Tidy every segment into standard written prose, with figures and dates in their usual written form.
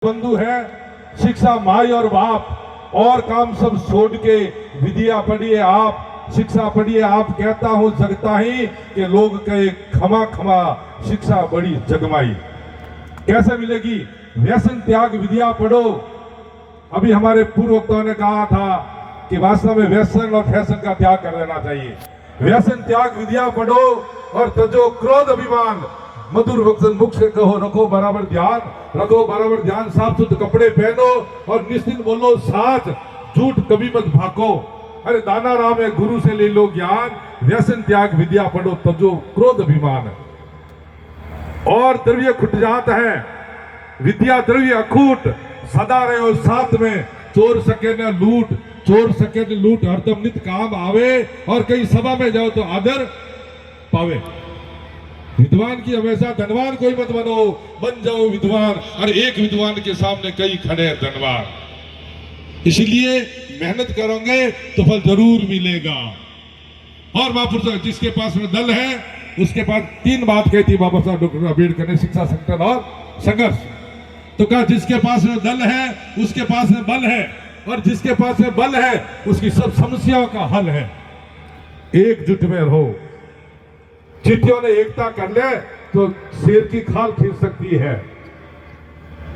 बंधु है, शिक्षा माई और बाप और काम सब छोड़ के विद्या पढ़िए आप, शिक्षा पढ़िए आप। कहता हूं जगता ही कि लोग कहे खमा खमा शिक्षा बड़ी जगमाई। कैसे मिलेगी? व्यसन त्याग विद्या पढ़ो। अभी हमारे पूर्व वक्ताओं ने कहा था कि वास्तव में व्यसन और फैशन का त्याग कर देना चाहिए। व्यसन त्याग विद्या पढ़ो और तजो क्रोध अभिमान। मधुर वचन मुख से कहो, रखो बराबर ध्यान, रखो बराबर ध्यान। साफ सुथरे कपड़े पहनो और निश्चित बोलो साच, झूठ कभी मत भाको। अरे दाना राम है, गुरु से ले लो ज्ञान। व्यसन त्याग विद्या पढ़ो तजो क्रोध अभिमान। और द्रव्य खुट जात है, विद्या द्रव्य अखूट। सदा रहो साथ में, चोर सके न लूट, चोर सके न लूट। हरदम नित काम आवे और कहीं सभा में जाओ तो आदर पावे। विद्वान की हमेशा धनवान कोई मत बनो, बन जाओ विद्वान। और एक विद्वान के सामने कई खड़े धनवान। इसलिए मेहनत करोगे तो फल जरूर मिलेगा। और महापुरुष जिसके पास में दल है उसके पास तीन बात कहती बाबा साहब डॉक्टर अम्बेडकर ने, शिक्षा, संगठन और संघर्ष। तो कहा जिसके पास में दल है उसके पास में बल है, और जिसके पास में बल है उसकी सब समस्याओं का हल है। एकजुट में रहो। चिट्ठियों ने एकता कर ले तो शेर की खाल खींच सकती है।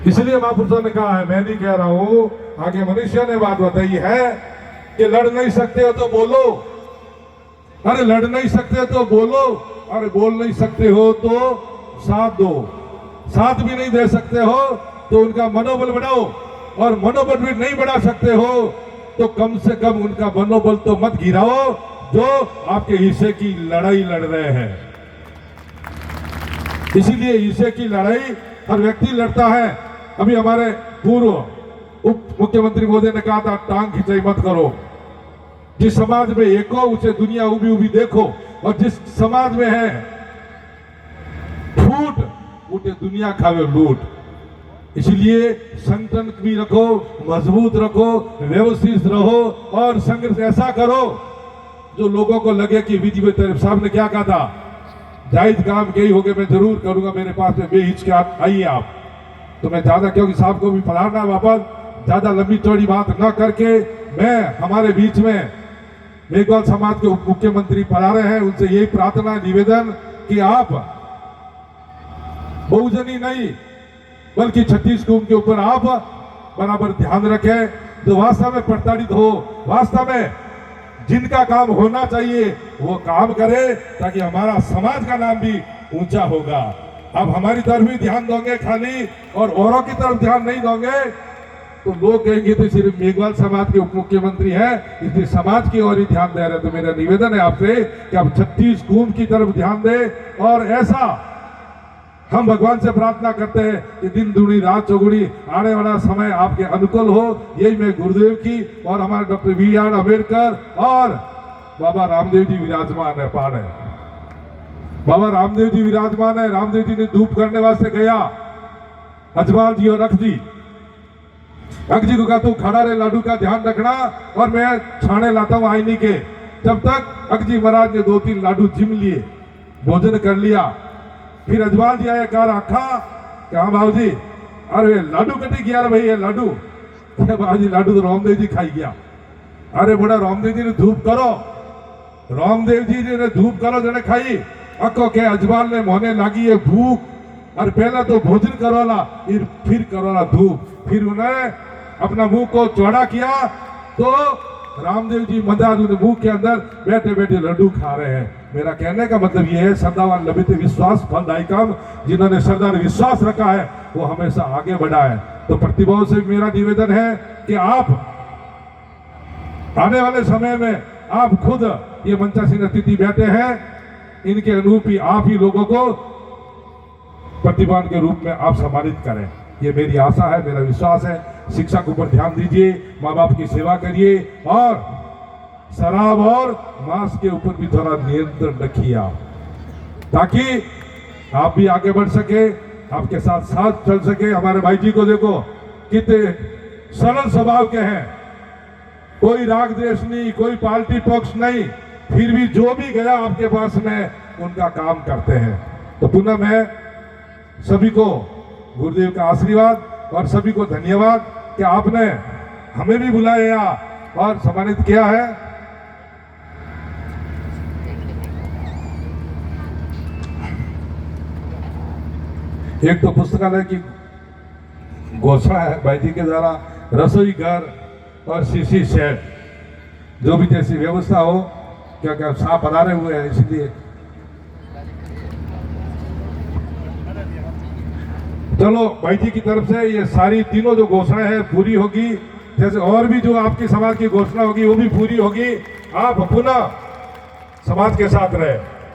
इसलिए महापुरुषों ने कहा है, मैं नहीं कह रहा हूं, आगे मनुष्य ने बात बताई है कि लड़ नहीं सकते हो तो बोलो। अरे लड़ नहीं सकते तो बोलो, अरे बोल नहीं सकते हो तो साथ दो। साथ भी नहीं दे सकते हो तो उनका मनोबल बढ़ाओ, और मनोबल भी नहीं बढ़ा सकते हो तो कम से कम उनका मनोबल तो मत गिराओ जो आपके हिस्से की लड़ाई लड़ रहे हैं। इसीलिए हिस्से की लड़ाई हर व्यक्ति लड़ता है। अभी हमारे पूर्व उप मुख्यमंत्री मोदी ने कहा था, टांग खिंचाई मत करो। जिस समाज में एक हो उसे दुनिया उभी उभी देखो, और जिस समाज में है फूट उठे दुनिया खावे लूट। इसलिए संगठन भी रखो, मजबूत रखो, व्यवस्थित रहो, और संघर्ष ऐसा करो जो लोगों को लगे कि विजय साहब ने क्या कहा था, जायज काम कई हो गए मैं जरूर करूंगा, मेरे पास में बेहिचक आइए आप। तो मैं ज्यादा, क्योंकि साहब को भी पढ़ाना वापस, ज्यादा लंबी चौड़ी बात न करके मैं हमारे बीच में मेघवाल समाज के उप मुख्यमंत्री पढ़ा रहे हैं, उनसे यही प्रार्थना निवेदन कि आप बहुजनी नहीं बल्कि छत्तीस कुंभ के ऊपर आप बराबर ध्यान रखें, जो वास्तव में प्रताड़ित हो, वास्तव में जिनका काम होना चाहिए वो काम करे, ताकि हमारा समाज का नाम भी ऊंचा होगा। अब हमारी तरफ भी ध्यान दोगे खाली और औरों की तरफ ध्यान नहीं दोगे तो लोग कहेंगे तो सिर्फ मेघवाल समाज के उप मुख्यमंत्री है, इसलिए समाज की ओर ही ध्यान दे रहे। तो मेरा निवेदन है आपसे कि आप छत्तीस कुंभ की तरफ ध्यान दें। और ऐसा हम भगवान से प्रार्थना करते हैं कि दिन दुगनी रात चौगुनी आने वाला समय आपके अनुकूल हो। यही मैं गुरुदेव की और हमारे डॉक्टर बी.आर. अम्बेडकर और बाबा रामदेव जी विराजमान है। पार है बाबा रामदेव जी विराजमान है। रामदेव जी ने धूप करने वास्ते गया, अजवाल जी और अख जी को कहा तू खड़ा रहे, लाडू का ध्यान रखना और मैं छाने लाता हूं आईनी के। जब तक अख जी महाराज ने 2-3 लाडू जिम लिए, भोजन कर लिया। फिर अजवाल जी आया, कहा रखा क्या बाबू जी, अरे लाडू कटी गया भाई, ये लाडू बाबू जी, लाडू तो रामदेव जी खाई गया। अरे बड़ा रामदेव जी ने धूप करो, रामदेव जी ने धूप करो जने खाई। अको के अजवाल ने मोने लागी है भूख, और पहला तो भोजन करोला फिर करोला धूप। फिर उन्हें अपना मुंह को चौड़ा किया तो रामदेव जी महाराज ने मुंह के अंदर बैठे बैठे लड्डू खा रहे हैं। मेरा कहने का मतलब यह है, श्रद्धावान लभित विश्वास फलदायी काम। जिन्होंने श्रद्धा और विश्वास रखा है वो हमेशा आगे बढ़ा है। तो प्रतिभाओं से मेरा निवेदन है कि आप आने वाले समय में आप खुद ये मंचासीन अतिथि बैठे हैं, इनके अनुरूप ही आप ही लोगों को प्रतिभान के रूप में आप सम्मानित करें। ये मेरी आशा है, मेरा विश्वास है। शिक्षा के ऊपर ध्यान दीजिए, माँ बाप की सेवा करिए, और शराब और मांस के ऊपर भी थोड़ा नियंत्रण रखिए आप, ताकि आप भी आगे बढ़ सके, आपके साथ साथ चल सके। हमारे भाई जी को देखो कितने सरल स्वभाव के हैं, कोई राग द्वेष नहीं, कोई पार्टी पक्ष नहीं, फिर भी जो भी गया आपके पास में उनका काम करते हैं। तो पुनः मैं सभी को गुरुदेव का आशीर्वाद और सभी को धन्यवाद कि आपने हमें भी बुलाया और सम्मानित किया है। एक तो पुस्तकालय की घोषणा है भाई जी के द्वारा, रसोई घर और सीसी शेड, जो भी जैसी व्यवस्था हो, क्या क्या साहब बना रहे हुए हैं, इसलिए चलो भाई जी की तरफ से ये सारी तीनों जो घोषणा है पूरी होगी। जैसे और भी जो आपकी समाज की घोषणा होगी वो भी पूरी होगी। आप पुनः समाज के साथ रहे।